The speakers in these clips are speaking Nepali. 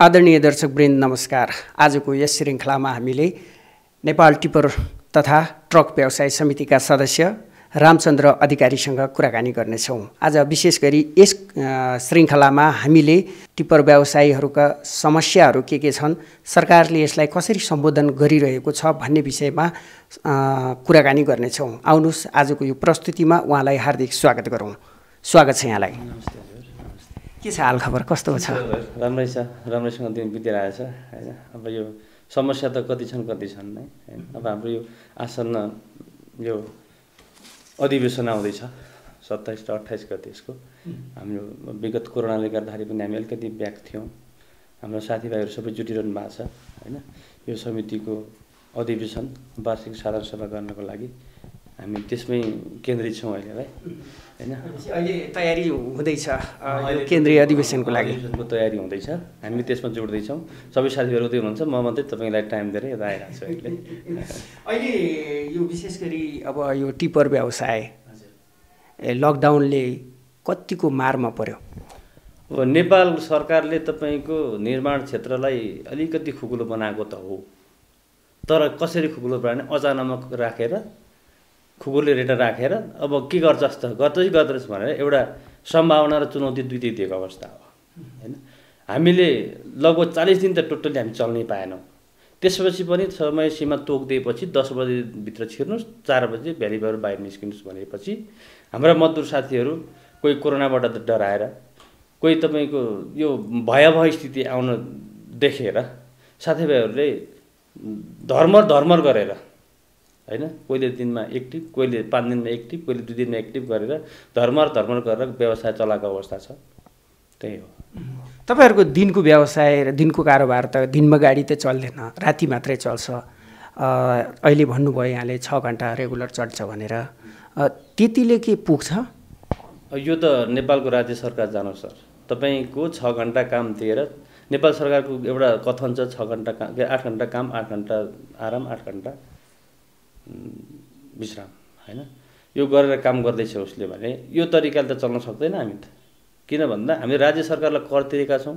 आदरणीय दर्शकवृन्द नमस्कार। आजको यस श्रृङ्खलामा हामीले नेपाल टिपर तथा ट्रक व्यवसाय समितिका सदस्य रामचन्द्र अधिकारीसँग कुराकानी गर्नेछौँ। आज विशेष गरी यस श्रृङ्खलामा हामीले टिपर व्यवसायीहरूका समस्याहरू के छन्, सरकारले यसलाई कसरी सम्बोधन गरिरहेको छ भन्ने विषयमा कुराकानी गर्नेछौँ। आउनुहोस् आजको यो प्रस्तुतिमा उहाँलाई हार्दिक स्वागत गरौँ। स्वागत छ यहाँलाई। के छ हाल खबर, कस्तो छ? राम्रै छ, राम्रैसँग दिन बितिरहेछ हैन। अब यो समस्या त कति छन् नै हैन। अब हाम्रो यो आसन्न यो अधिवेशन आउँदैछ 27 र 28 गते यसको। हाम्रो विगत कोरोनाले गर्दाखेरि पनि हामी अलिकति ब्याक थियौँ। हाम्रो साथीभाइहरू सबै जुटिरहनु भएको छ हैन। यो समितिको अधिवेशन वार्षिक साधारण सभा गर्नको लागि हामी त्यसमै केन्द्रित छौँ अहिलेलाई हैन। अहिले तयारी हुँदैछ यो केन्द्रीय अधिवेशनको लागि, अधिवेशनको तयारी हुँदैछ। हामी त्यसमा जोड्दैछौँ। सबै साथीहरू उतै हुनुहुन्छ, म मात्रै तपाईँलाई टाइम दिएर यता आइरहेको छु अहिले। अहिले यो विशेष गरी अब यो टिपर व्यवसाय लकडाउनले कतिको मारमा पर्यो? अब नेपाल सरकारले तपाईँको निर्माण क्षेत्रलाई अलिकति खुकुलो बनाएको त हो, तर कसरी खुकुलो बनाउने अचानक राखेर खुकुले रेटा राखेर अब के गर्छस् त गर्दैछ भनेर एउटा सम्भावना र चुनौती दुईटै दिएको अवस्था हो हैन। हामीले लगभग 40 दिन त टोटली हामी चल्नै पाएनौँ। त्यसपछि पनि समय सीमा तोकिदिएपछि 10 बजेभित्र छिर्नुहोस्, 4 बजे भ्यालीबाट बाहिर निस्किनुहोस् भनेपछि हाम्रा मजदुर साथीहरू कोही कोरोनाबाट डराएर, कोही तपाईँको यो भयावह स्थिति आउन देखेर साथीभाइहरूले धर्मर गरेर हैन, कोहीले दिनमा एक टिप, कोहीले 5 दिनमा एक टिप, कोहीले 2 दिनमा एक टिप गरेर धर्मर गरेर व्यवसाय चलाएको अवस्था छ। त्यही हो। तपाईँहरूको दिनको व्यवसाय र दिनको कारोबार त दिनमा गाडी त चल्दैन, राति मात्रै चल्छ। अहिले भन्नुभयो यहाँले 6 घन्टा रेगुलर चल्छ भनेर, त्यतिले के पुग्छ? यो त नेपालको राज्य सरकार जानो सर। तपाईँको 6 घन्टा काम दिएर नेपाल सरकारको एउटा कथन छ 6 घन्टा काम, 8 घन्टा काम, 8 घन्टा आराम, 8 घन्टा विश्राम हैन। यो गरेर काम गर्दैछ उसले भने यो तरिकाले त चल्न सक्दैन हामी त। किन भन्दा हामी राज्य सरकारलाई कर तिरेका छौँ,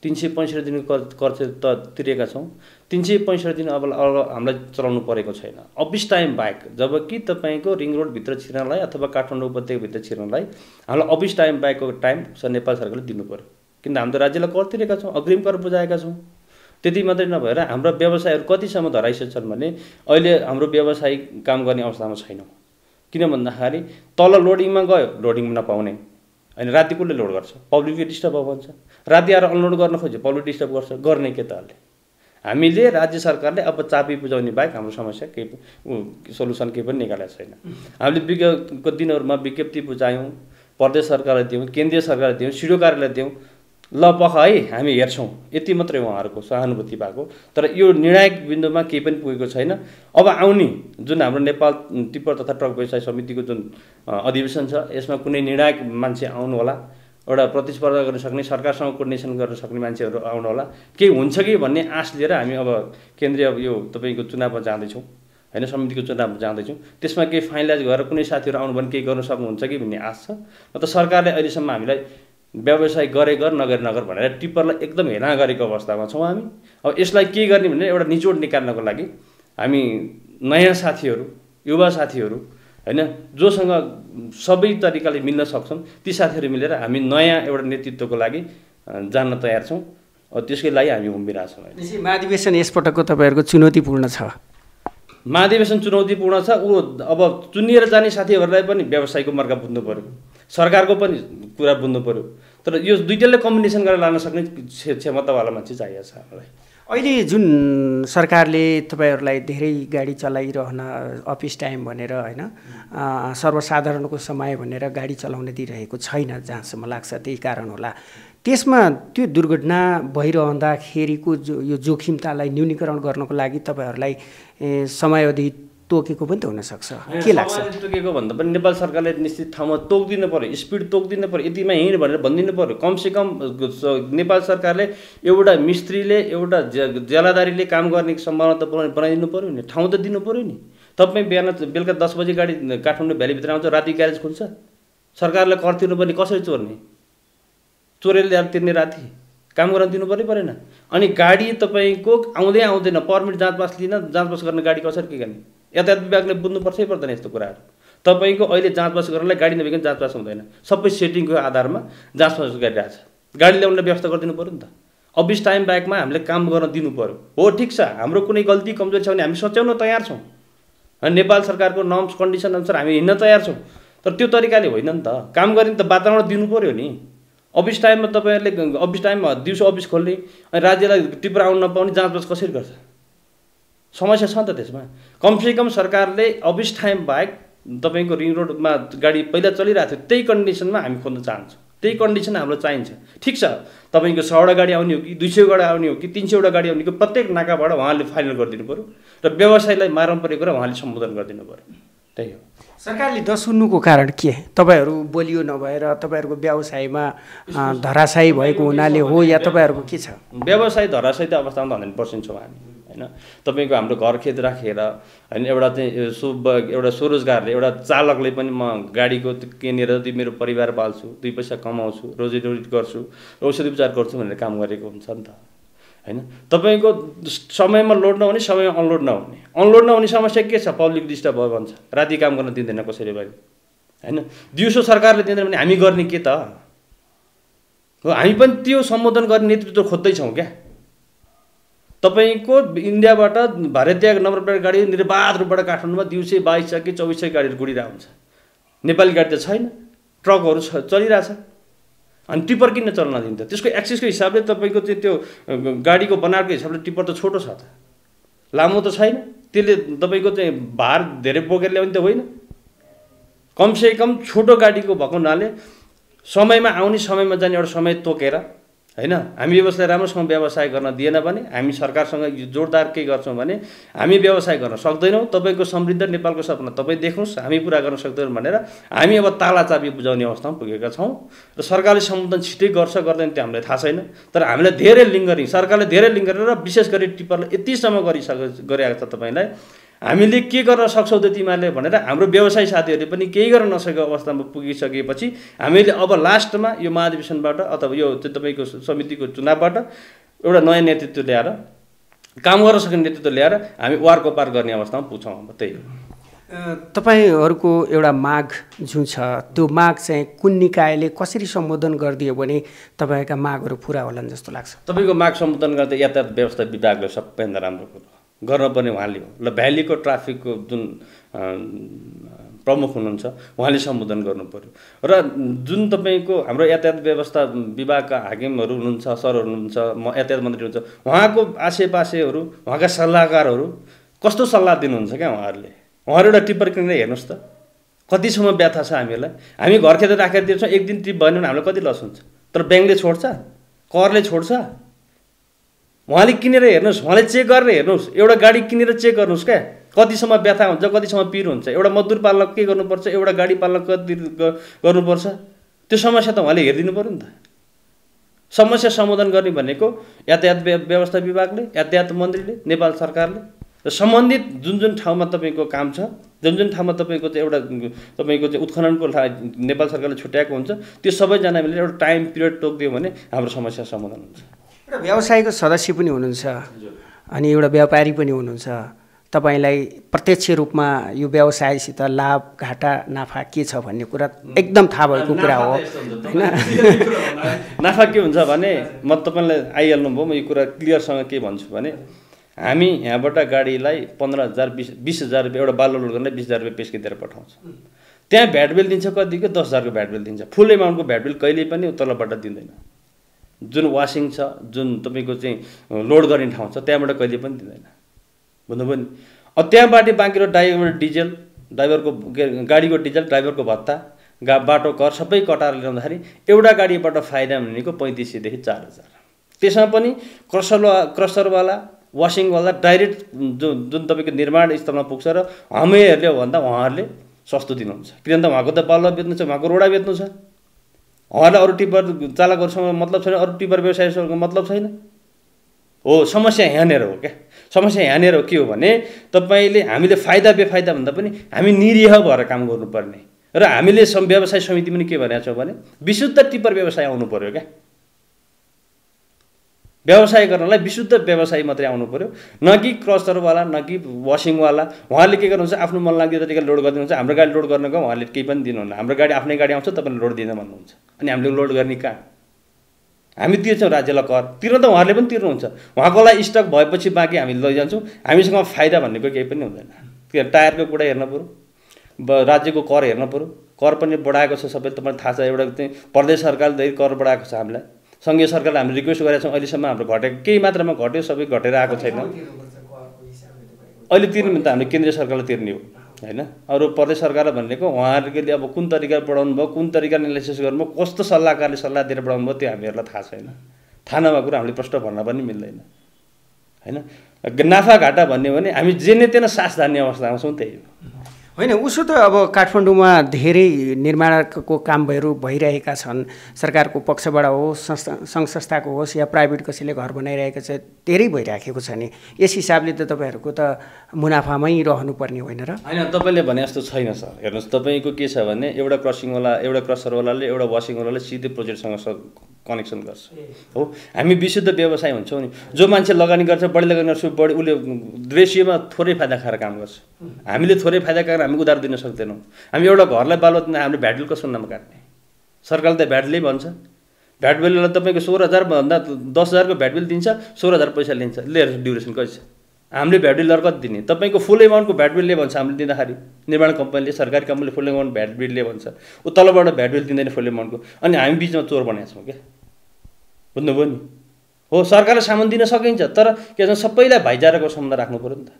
365 दिनको कर त तिरेका छौँ। 365 दिन अब हामीलाई चलाउनु परेको छैन अफिस टाइम बाहेक। जबकि तपाईँको रिङ रोडभित्र छिर्नलाई अथवा काठमाडौँ उपत्यकाभित्र छिर्नलाई हामीलाई अफिस टाइम बाहेकको टाइम नेपाल सरकारले दिनु पर्यो। किन हामी त राज्यलाई कर तिरेका छौँ, अग्रिम कर बुझाएका छौँ। त्यति मात्रै नभएर हाम्रा व्यवसायहरू कतिसम्म धराइसकेका छन् भने अहिले हाम्रो व्यवसाय काम गर्ने अवस्थामा छैनौँ। किन भन्दाखेरि तल लोडिङमा गयो, लोडिङ नपाउने होइन, राति कसले लोड गर्छ? पब्लिकले डिस्टर्ब भन्छ। राति आएर अनलोड गर्न खोज्यो, पब्लिक डिस्टर्ब गर्छ, गर्ने के त अहिले? हामीले राज्य सरकारले अब चाबी बुझाउने बाहेक हाम्रो समस्या केही सोल्युसन केही पनि निकालेको छैन। हामीले विगतको दिनहरूमा विज्ञप्ति बुझायौँ, प्रदेश सरकारलाई दियौँ, केन्द्रीय सरकारलाई दियौँ, सिडिओ कार्यालयलाई दियौँ, ल पख है हामी हेर्छौँ, यति मात्रै उहाँहरूको सहानुभूति भएको। तर यो निर्णायक बिन्दुमा केही पनि पुगेको छैन। अब आउने जुन हाम्रो नेपाल टिपर तथा ट्रक व्यवसाय समितिको जुन अधिवेशन छ, यसमा कुनै निर्णायक मान्छे आउनु होला, एउटा प्रतिस्पर्धा गर्न सक्ने, सरकारसँग कोर्डिनेसन गर्न सक्ने मान्छेहरू आउनु होला। केही हुन्छ कि भन्ने आश लिएर हामी अब केन्द्रीय यो तपाईँको चुनावमा जाँदैछौँ हैन, समितिको चुनावमा जाँदैछौँ। त्यसमा केही फाइनलाइज गरेर कुनै साथीहरू आउनु भने केही गर्न सक्नुहुन्छ कि भन्ने आश छ। त सरकारले अहिलेसम्म हामीलाई व्यवसाय गर नगर भनेर टिप्परलाई एकदम हेला गरेको अवस्थामा छौँ हामी। अब यसलाई के गर्ने भने एउटा निचोड निकाल्नको लागि हामी नयाँ साथीहरू, युवा साथीहरू हैन, जोसँग सबै तरिकाले मिल्न सक्छन्, ती साथीहरू मिलेर हामी नयाँ एउटा नेतृत्वको लागि जान्न तयार छौँ। त्यसकै लागि हामी उभिरहेछौँ। महाधिवेशन यसपटकको तपाईँहरूको चुनौतीपूर्ण छ? महाधिवेशन चुनौतीपूर्ण छ। अब चुनिएर जाने साथीहरूलाई पनि व्यवसायको मर्का बुझ्नु पऱ्यो, सरकारको पनि कुरा बुझ्नु पऱ्यो। तर यो दुईटैले कम्बिनेसन गरेर लान सक्ने क्षमतावाला मान्छे चाहिएको छ हामीलाई। अहिले जुन सरकारले तपाईँहरूलाई धेरै गाडी चलाइरहन अफिस टाइम भनेर होइन, सर्वसाधारणको समय भनेर गाडी चलाउन दिइरहेको छैन जहाँसम्म लाग्छ, त्यही कारण होला। त्यसमा त्यो दुर्घटना भइरहँदाखेरिको यो जोखिमतालाई न्यूनीकरण गर्नको लागि तपाईँहरूलाई समयावधि तोकेको पनि त हुनसक्छ, के लाग्छ? तोकेको भन्दा पनि नेपाल सरकारले निश्चित ठाउँमा तोकिदिनु पऱ्यो, स्पिड तोकिदिनु पऱ्यो, यतिमा हिँड भनेर भनिदिनु पऱ्यो। कमसेकम नेपाल सरकारले एउटा मिस्त्रीले, एउटा जेलादारीले काम गर्ने सम्भावना त बनाइदिनु पऱ्यो नि, ठाउँ त दिनु पऱ्यो नि। तपाईँ बिहान बेलुका 10 बजे गाडी काठमाडौँ भ्यालीभित्र आउँछ, राति ग्यारेज खुल्छ, सरकारले कर तिर्नुपर्ने, कसरी चोर्ने? चोरेर ल्याएर तिर्ने राति काम गर्न दिनु परेन। अनि गाडी तपाईँको आउँदैन पर्मिट जाँच पास गर्ने गाडी कसरी के गर्ने? यातायात विभागले बुझ्नुपर्छै पर्दैन यस्तो कुराहरू। तपाईँको अहिले जाँच पास गर्नलाई गाडी नभइकन जाँच पास हुँदैन, सबै सेटिङको आधारमा जाँच पास गरिरहेछ। गाडी ल्याउनलाई व्यवस्था गरिदिनु पऱ्यो नि त। अफिस टाइम ब्याकमा हामीले काम गर्न दिनु पऱ्यो। हो ठिक छ, हाम्रो कुनै गल्ती कमजोरी छ भने हामी सच्याउन तयार छौँ। नेपाल सरकारको नर्म्स कन्डिसन अनुसार हामी हिँड्न तयार छौँ, तर त्यो तरिकाले होइन नि त। काम गर्ने त वातावरण दिनु पऱ्यो नि। अफिस टाइममा तपाईँहरूले अफिस टाइममा दिउँसो अफिस खोल्ने अनि राज्यलाई टिप्रा आउन नपाउने जाँचबुझ कसरी गर्छ? समस्या छ नि त त्यसमा। कमसेकम सरकारले अफिस टाइम बाहेक तपाईँको रिङ रोडमा गाडी पहिला चलिरहेको थियो त्यही कन्डिसनमा हामी खोल्न चाहन्छौँ। त्यही कन्डिसन हाम्रो चाहिन्छ। ठिक छ, तपाईँको 100वटा गाडी आउने हो कि 200वटा आउने हो कि 300वटा गाडी आउने हो, प्रत्येक नाकाबाट उहाँले फाइनल गरिदिनु पऱ्यो र व्यवसायलाई मारौँ परेको र उहाँले सम्बोधन गरिदिनु पऱ्यो। त्यही हो। सरकारले नसुन्नुको कारण के? तपाईँहरू बलियो नभएर तपाईँहरूको व्यवसायमा धराशायी भएको हुनाले हो या तपाईँहरूको के छ? व्यवसाय धराशायी त अवस्थामा 100% छौँ हामी, होइन। तपाईँको हाम्रो घर खेत राखेर होइन, एउटा चाहिँ एउटा स्वरोजगारले, एउटा चालकले पनि म गाडीको किनेर मेरो परिवार पाल्छु, 2 पैसा कमाउँछु, रोजीरोटी गर्छु, औषधि उपचार गर्छु भनेर काम गरेको हुन्छ नि त, होइन। तपाईँको समयमा लोड नहुने, समयमा अनलोड नहुने समस्या के छ? पब्लिक डिस्टर्ब भयो भन्छ, राति काम गर्न दिँदैन कसरी भयो, होइन। दिउँसो सरकारले दिँदैन भने हामी गर्ने के त हो? हामी पनि त्यो सम्बोधन गर्ने नेतृत्व खोज्दैछौँ क्या। तपाईँको इन्डियाबाट भारतीय नम्बर प्लेट गाडी निर्बाध रूपबाट काठमाडौँमा दिउँसै 2200 कि 2400 गाडीहरू गुडिरहेको हुन्छ। नेपाली गाडी त छैन, ट्रकहरू चलिरहेछ। अनि टिप्पर किन चल्न दिन्छ? त्यसको एक्सेसको हिसाबले तपाईँको चाहिँ त्यो गाडीको बनावटको हिसाबले टिप्पर त छोटो छ त, लामो त छैन। त्यसले तपाईँको चाहिँ भार धेरै बोकेर ल्याउने त होइन। कमसेकम छोटो गाडीको भएको हुनाले समयमा आउने, समयमा जाने एउटा समय तोकेर, होइन। हामी व्यवसाय राम्रोसँग व्यवसाय गर्न दिएन भने, हामी सरकारसँग जोरदार के गर्छौँ भने हामी व्यवसाय गर्न सक्दैनौँ। तपाईँको समृद्ध नेपालको सपना तपाईँ देख्नुहोस्, हामी पुरा गर्न सक्दैनौँ भनेर हामी अब तालाचाबी बुझाउने अवस्थामा पुगेका छौँ। र सरकारले सम्बोधन छिटै गर्छ गर्दैन त्यो हामीलाई थाहा छैन, तर हामीले धेरै लिङ्गरिङ, सरकारले धेरै लिङ्गरिङ र विशेष गरी टिप्परले यतिसम्म गरिरहेको छ तपाईँलाई, हामीले के गर्न सक्छौँ त तिमीहरूले भनेर हाम्रो व्यवसायी साथीहरूले पनि केही गर्न नसकेको अवस्थामा पुगिसकेपछि हामीले अब लास्टमा यो महाधिवेशनबाट अथवा यो तपाईँको समितिको चुनावबाट एउटा नयाँ नेतृत्व ल्याएर, काम गर्न सक्ने नेतृत्व ल्याएर हामी वारको पार गर्ने अवस्थामा पुग्छौँ। अब त्यही हो। तपाईँहरूको एउटा माग जुन छ, त्यो माग चाहिँ कुन निकायले कसरी सम्बोधन गरिदियो भने तपाईँका मागहरू पुरा होलान् जस्तो लाग्छ? तपाईँको माग सम्बोधन गर्दा यातायात व्यवस्था विभागले सबैभन्दा राम्रो कुरो गर्नुपर्ने उहाँले हो। ल भ्यालीको ट्राफिकको जुन प्रमुख हुनुहुन्छ उहाँले सम्बोधन गर्नु पर्यो। र जुन तपाईँको हाम्रो यातायात व्यवस्था विभागका हाकिमहरू हुनुहुन्छ, सरहरू हुनुहुन्छ, यातायात मन्त्री हुनुहुन्छ, उहाँको आसेपासेहरू, उहाँका सल्लाहकारहरू कस्तो सल्लाह दिनुहुन्छ क्या उहाँहरू एउटा टिप्पर किनेर हेर्नुहोस् त कतिसम्म व्यथा छ हामीहरूलाई। हामी घर खेत राखेर दिन्छौँ, एक दिन टिप भएन भने हामीलाई कति लस हुन्छ, तर ब्याङ्कले छोड्छ, करले छोड्छ। उहाँले किनेर हेर्नुहोस्, उहाँले चेक गरेर हेर्नुहोस्, एउटा गाडी किनेर चेक गर्नुहोस् क्या कतिसम्म व्यथा हुन्छ, कतिसम्म पिर हुन्छ। एउटा मजदुर पाल्न के गर्नुपर्छ, एउटा गाडी पाल्न कति गर्नुपर्छ, त्यो समस्या त उहाँले हेरिदिनु पऱ्यो नि त। समस्या समाधान गर्ने भनेको यातायात व्यवस्था विभागले, यातायात मन्त्रीले, नेपाल सरकारले र सम्बन्धित जुन जुन ठाउँमा तपाईँको काम छ, जुन जुन ठाउँमा तपाईँको चाहिँ एउटा तपाईँको चाहिँ उत्खननको नेपाल सरकारले छुट्याएको हुन्छ, त्यो सबैजना मिलेर एउटा टाइम पिरियड तोकिदियो भने हाम्रो समस्या समाधान हुन्छ। एउटा व्यवसायको सदस्य पनि हुनुहुन्छ अनि एउटा व्यापारी पनि हुनुहुन्छ। तपाईँलाई प्रत्यक्ष रूपमा यो व्यवसायसित लाभ घाटा नाफा के छ भन्ने कुरा एकदम थाहा भएको कुरा हो, होइन? नाफा के हुन्छ भने म तपाईँलाई आइहाल्नुभयो, म यो कुरा क्लियरसँग के भन्छु भने हामी यहाँबाट गाडीलाई 15,000 20,000 रुपियाँ एउटा बालो लोड गर्नलाई 20,000 रुपियाँ पेस्की दिएर पठाउँछ। त्यहाँ भ्याट बिल दिन्छ कतिको 10,000को भ्याट बिल दिन्छ। फुल एमाउन्टको भ्याट बिल कहिले पनि तलबाट दिँदैन। जुन वासिङ छ, जुन तपाईँको चाहिँ लोड गर्ने ठाउँ छ त्यहाँबाट कहिले पनि दिँदैन, बुझ्नुभयो नि? त्यहाँबाट बाँकी ड्राइभर डिजल, ड्राइभरको गाडीको डिजल, ड्राइभरको भत्ता, बाटो कर सबै कटाएर ल्याउँदाखेरि एउटा गाडीबाट फाइदा भनेको 3500 देखि 4,000। त्यसमा पनि क्रसरवाला, वासिङवाला डाइरेक्ट जुन तपाईँको निर्माण स्थलमा पुग्छ र हामीहरूले हो भन्दा उहाँहरूले सस्तो दिनुहुन्छ। किनभने त उहाँको त बालुवा बेच्नु छ, उहाँको रोडा बेच्नु छ, उहाँलाई अरू टिप्पर चालकहरूसँग मतलब छैन, अरू टिप्पर व्यवसायीसँग मतलब छैन। हो, समस्या यहाँनिर हो क्या। समस्या यहाँनिर हो के हो भने तपाईँले हामीले फाइदा बेफाइदा भन्दा पनि हामी निरीह भएर काम गर्नुपर्ने र हामीले व्यवसाय समिति पनि के भनेको छौँ भने विशुद्ध टिप्पर व्यवसाय आउनु पर्यो क्या। व्यवसाय गर्नलाई विशुद्ध व्यवसाय मात्रै आउनु पर्यो, न कि क्रसरवाला न कि वासिङवाला। उहाँले के गर्नुहुन्छ, आफ्नो मन लाग्दो तरिकाले लोड गरिदिनुहुन्छ। हाम्रो गाडी लोड गर्न गयो उहाँले केही पनि दिनुहुन्न। हाम्रो गाडी आफ्नै गाडी आउँछ, तपाईँले लोड दिँदैन भन्नुहुन्छ। अनि हामीले लोड गर्ने कहाँ? हामी तिर्छौँ राज्यलाई कर, तिर्न त उहाँहरूले पनि तिर्नुहुन्छ। उहाँकोलाई स्टक भएपछि बाँकी हामी लैजान्छौँ। हामीसँग फाइदा भन्नेको केही पनि हुँदैन। त्यो टायरको कुरा हेर्न पऱ्यो, राज्यको कर हेर्न पऱ्यो। कर पनि बढाएको छ, सबै तपाईँलाई थाहा छ। एउटा चाहिँ प्रदेश सरकारले धेरै कर बढाएको छ हामीलाई। सङ्घीय सरकारले हामीले रिक्वेस्ट गरेका छौँ, अहिलेसम्म हाम्रो घटेको केही मात्रामा घट्यो, सबै घटेर आएको छैन। अहिले तिर्नु त हामीले केन्द्रीय सरकारलाई तिर्ने हो होइन। अरू प्रदेश सरकारलाई भनेको उहाँहरूले अब कुन तरिकाले बढाउनु भयो, कुन तरिकाले एनालाइसिस गर्नुभयो, कस्तो सल्लाहकारले सल्लाह दिएर बढाउनु भयो, त्यो हामीहरूलाई थाहा छैन। थाहा नभएको कुरा हामीले प्रश्न भन्न पनि मिल्दैन होइन। नाफा घाटा भन्ने हो भने हामी जेने तेन सास धान्ने अवस्थामा छौँ, त्यही हो होइन। उसो त अब काठमाडौँमा धेरै निर्माणको कामहरू भइरहेका छन्, सरकारको पक्षबाट होस्, सङ्घ संस्थाको होस् या प्राइभेट कसैले घर बनाइरहेको छ, धेरै भइराखेको छ नि। यस हिसाबले त तपाईँहरूको त मुनाफामै रहनुपर्ने होइन र? होइन, तपाईँले भने जस्तो छैन सर। हेर्नुहोस्, तपाईँको के छ भने एउटा क्रसिङवाला, एउटा क्रसरवालाले एउटा वासिङवालाले सिधै प्रोजेक्टसँग कनेक्सन गर्छ हो। हामी विशुद्ध व्यवसाय हुन्छौँ नि। जो मान्छे लगानी गर्छ, बढी लगानी गर्छ, बढी उसले रेसियोमा थोरै फाइदा खाएर काम गर्छ। हामीले थोरै फाइदा खाएर हामी उधार दिन सक्दैनौँ। हामी एउटा घरलाई बालो दिन हामीले भ्याट बिल कसो नाममा काट्ने? सरकारले त भ्याट बिलै भन्छ। भ्याट बिललाई तपाईँको 16,000 भन्दा 10,000को भ्याट बिल दिन्छ, 16,000 पैसा लिन्छ। लिएर ड्युरेसन कति छ? हामीले भ्याट बिल कति दिने? तपाईँको फुल एमाउन्टको भ्याट बिलले भन्छ हामीले दिँदाखेरि, निर्माण कम्पनीले, सरकारी कम्पनीले फुल एमाउन्ट भ्याट बिलले भन्छ। ऊ तलबाट भ्याट बिल दिँदैन फुल एमाउन्टको। अनि हामी बिचमा चोर बनाएको छौँ क्या, बुझ्नुभयो नि? हो, सरकारले सामान दिन सकिन्छ, तर के भन्छ, सबैलाई भाइचाराको सम्बन्ध राख्नु पऱ्यो नि त।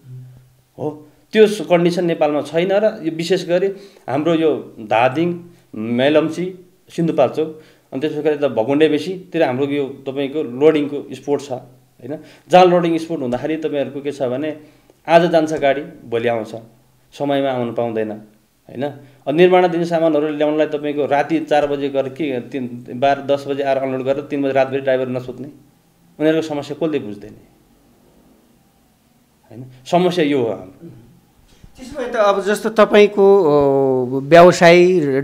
हो, त्यो कन्डिसन नेपालमा छैन। र यो विशेष गरी हाम्रो यो धादिङ, मेलम्ची, सिन्धुपाल्चोक अनि त्यसै गरी यता भगुन्डे बेसीतिर हाम्रो यो तपाईँको लोडिङको स्पोट छ होइन। जहाँ लोडिङ स्पोट हुँदाखेरि तपाईँहरूको के छ भने आज जान्छ गाडी, भोलि आउँछ, समयमा आउनु पाउँदैन होइन। निर्माणाधीन सामानहरू ल्याउनलाई तपाईँको राति 4 बजे गएर के 12-10 बजे आएर अनलोड गरेर 3 बजे रातभरि ड्राइभर नसुत्ने, उनीहरूको समस्या कसले बुझ्दैन होइन। समस्या यो हो हाम्रो। त्यसो भए त अब जस्तो तपाईँको व्यवसाय,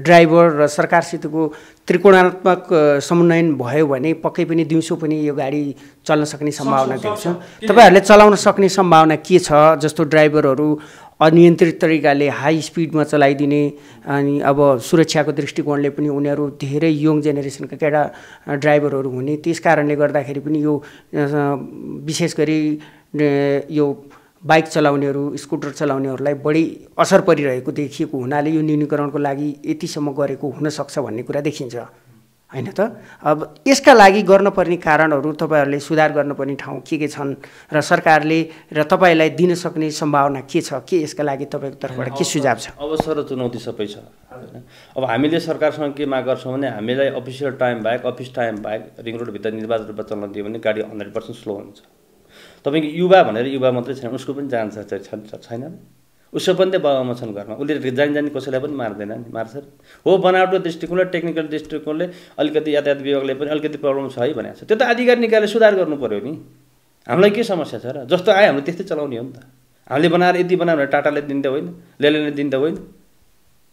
ड्राइभर र सरकारसितको त्रिकोणात्मक समन्वयन भयो भने पक्कै पनि दिउँसो पनि यो गाडी चल्न सक्ने सम्भावना देख्छ। तपाईँहरूले चलाउन सक्ने सम्भावना के छ? जस्तो ड्राइभरहरू अनियन्त्रित तरिकाले हाई स्पिडमा चलाइदिने, अनि अब सुरक्षाको दृष्टिकोणले पनि उनीहरू धेरै यङ जेनेरेसनका केटा ड्राइभरहरू हुने, त्यस कारणले गर्दाखेरि पनि यो विशेष गरी यो बाइक चलाउनेहरू, स्कुटर चलाउनेहरूलाई बढी असर परिरहेको देखिएको हुनाले यो न्यूनीकरणको लागि यतिसम्म गरेको हुनसक्छ भन्ने कुरा देखिन्छ होइन त? अब यसका लागि गर्नुपर्ने कारणहरू, तपाईँहरूले सुधार गर्नुपर्ने ठाउँ के छन् र सरकारले र तपाईँलाई दिन सक्ने सम्भावना के छ? के यसका लागि तपाईँको तर्फबाट के सुझाव छ? अवसर र चुनौती सबै छ होइन। अब हामीले सरकारसँग के माग गर्छौँ भने हामीलाई अफिसियल टाइम बाहेक, अफिस टाइम बाहेक रिङ रोडभित्र निर्वाध रूपमा चल्न दियो भने गाडी 100% स्लो हुन्छ। तपाईँको युवा भनेर युवा मात्रै छैन, उसको पनि जान्छ छैन, उसको पनि त बाबामा छन् घरमा, उसले जानी कसैलाई पनि मार्दैन नि, मार्छ। हो, बनावटको दृष्टिकोणले, टेक्निकल दृष्टिकोणले अलिकति यातायात विभागले पनि अलिकति प्रब्लम छ है भनेको छ। त्यो त अधिकार निकायले सुधार गर्नु पऱ्यो नि। हामीलाई के समस्या छ र? जस्तो आयो हामीले त्यस्तै चलाउने हो नि त। हामीले बनाएर यति बनायो भने टाटाले दिँदा होइन, लेलेले दिँदा होइन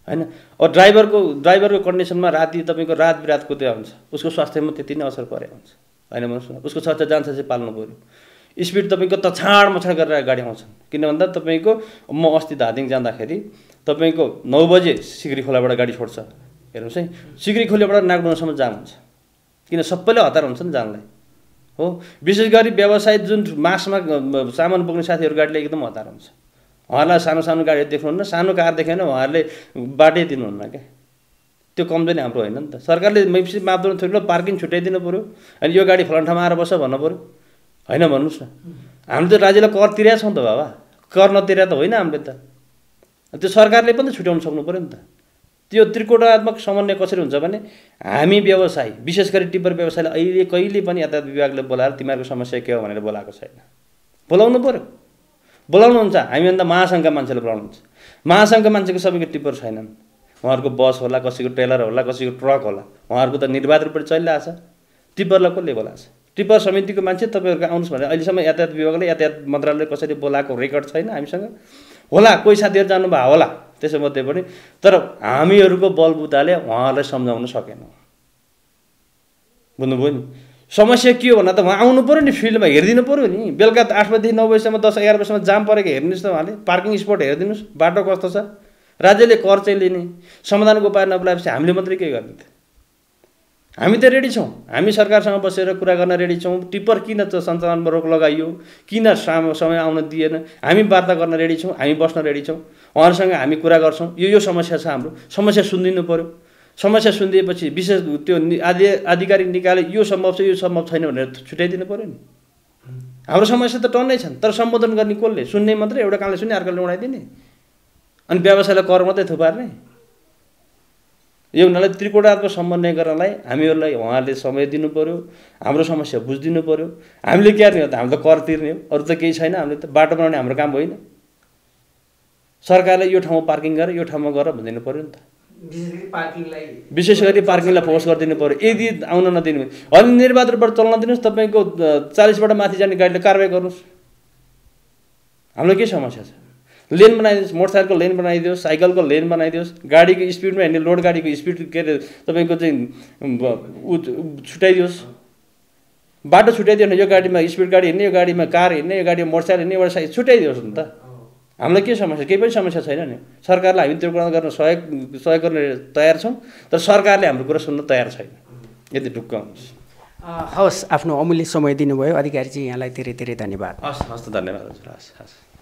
होइन। अब ड्राइभरको कन्डिसनमा राति तपाईँको रात बिरातको त्यो हुन्छ, उसको स्वास्थ्यमा त्यति नै असर परेको हुन्छ होइन। भन्नुहोस् न, उसको छर्चा जान्छ चाहिँ पाल्नु पऱ्यो। स्पिड तपाईँको तछाड मछाड गरेर गाडी आउँछन्। किन भन्दा तपाईँको म अस्ति धादिङ जाँदाखेरि तपाईँको 9 बजे सिक्री खोलाबाट गाडी छोड्छ। हेर्नुहोस् है, सिक्री खोलाबाट नागडुङसम्म जाम हुन्छ, किन सबैले हतार हुन्छ नि जानलाई हो। विशेष गरी व्यवसाय जुन मासमा सामान बोक्ने साथीहरू गाडीले एकदम हतार हुन्छ। उहाँहरूलाई सानो सानो गाडी देख्नुहुन्न, सानो कार देखेन उहाँहरूले बाटै दिनुहुन्न क्या। त्यो कमजोरी हाम्रो होइन नि त। सरकारले मापदण्ड थोरै पार्किङ छुट्याइदिनु पऱ्यो, अनि यो गाडी फलान ठाउँमा आएर बस्छ भन्नु पऱ्यो होइन। भन्नुहोस् न, हामीले त राज्यलाई कर तिरेका छौँ त बाबा, कर नतिरे त होइन हामीले त। त्यो सरकारले पनि त छुट्याउनु सक्नु पऱ्यो नि त। त्यो त्रिकोणात्मक समन्वय कसरी हुन्छ भने हामी व्यवसाय, विशेष गरी टिप्पर व्यवसायलाई अहिले कहिले पनि यातायात विभागले बोलाएर तिमीहरूको समस्या के हो भनेर बोलाएको छैन। बोलाउनु पऱ्यो, बोलाउनुहुन्छ। हामीभन्दा महासङ्घका मान्छेले बोलाउनुहुन्छ। महासङ्घका मान्छेको सबैको टिप्पर छैनन्, उहाँहरूको बस होला, कसैको ट्रेलर होला, कसैको ट्रक होला, उहाँहरूको त निर्वाध रूपले चलिरहेछ। टिप्परलाई कसले बोलाएको छ? टिप्पर समितिको मान्छे तपाईँहरूको आउनुहोस् भने अहिलेसम्म यातायात विभागले, यातायात मन्त्रालयले कसरी बोलाएको रेकर्ड छैन हामीसँग। होला कोही साथीहरू जानुभयो होला त्यसोमध्ये पनि, तर हामीहरूको बलबुताले उहाँहरूलाई सम्झाउन सकेनौँ। बुझ्नुभयो नि? समस्या के हो भन्दा त उहाँ आउनु पऱ्यो नि, फिल्डमा हेरिदिनु पऱ्यो नि। बेलुका 8 बजेदेखि 9 बजीसम्म 10-11 बजीसम्म जाम परेको हेर्नुहोस् त उहाँले। पार्किङ स्पट हेरिदिनुहोस्, बाटो कस्तो छ। राज्यले कर चाहिँ लिने, समाधानको उपाय नबोलाएपछि हामीले मात्रै के गर्ने त? हामी त रेडी छौँ, हामी सरकारसँग बसेर कुरा गर्न रेडी छौँ। टिप्पर किन सञ्चालनमा रोक लगाइयो, किन समय आउन दिएन, हामी वार्ता गर्न रेडी छौँ, हामी बस्न रेडी छौँ। उहाँहरूसँग हामी कुरा गर्छौँ, यो समस्या छ, हाम्रो समस्या सुनिदिनु पऱ्यो। समस्या सुनिदिएपछि विशेष त्यो आधिकारिक निकायले यो सम्भव छ, यो सम्भव छैन भनेर छुट्याइदिनु पऱ्यो नि। हाम्रो समस्या त टन्नै छन्, तर सम्बोधन गर्ने कसले? सुन्ने मात्रै, एउटा कानले सुन्ने अर्कोले उडाइदिने, अनि व्यवसायलाई कर मात्रै थुपार्ने। यो हुनाले त्रिकोणात्मक समन्वय गर्नलाई हामीहरूलाई उहाँहरूले समय दिनु पऱ्यो, हाम्रो समस्या बुझिदिनु पऱ्यो। हामीले के गर्ने हो त? हामीले त कर तिर्ने हो, अरू त केही छैन। हामीले त बाटो बनाउने हाम्रो काम होइन। सरकारले यो ठाउँमा पार्किङ गर, यो ठाउँमा गर भनिदिनु पऱ्यो नि त। विशेष गरी पार्किङलाई फोकस गरिदिनु पऱ्यो। यदि आउन नदिनु भने अनि निर्वाधनबाट चल्न दिनुहोस्, तपाईँको 40बाट माथि जाने गाडीले कारवाही गर्नुहोस्। हामीलाई के समस्या छ? लेन बनाइदियोस्, मोटरसाइकलको लेन बनाइदियोस्, साइकलको लेन बनाइदियोस्, गाडीको स्पिडमा हिँड्ने लोड गाडीको स्पिड के अरे तपाईँको चाहिँ छुट्याइदियोस्। बाटो छुट्याइदियो भने यो गाडीमा स्पिड गाडी हिँड्ने, यो गाडीमा कार हिँड्ने, यो गाडीमा मोटरसाइकल हिँड्ने, एउटा साइकल छुट्याइदियोस् नि त। हामीलाई के समस्या? केही पनि समस्या छैन नि। सरकारलाई हामी त्यो कुरा गर्न सहयोग गर्न तयार छौँ, तर सरकारले हाम्रो कुरा सुन्न तयार छैन। यति ढुक्क हुनुहोस्। हवस्, आफ्नो अमूल्य समय दिनुभयो अधिकारीजी, यहाँलाई धेरै धेरै धन्यवाद। हस्, धन्यवाद हजुर। हस्।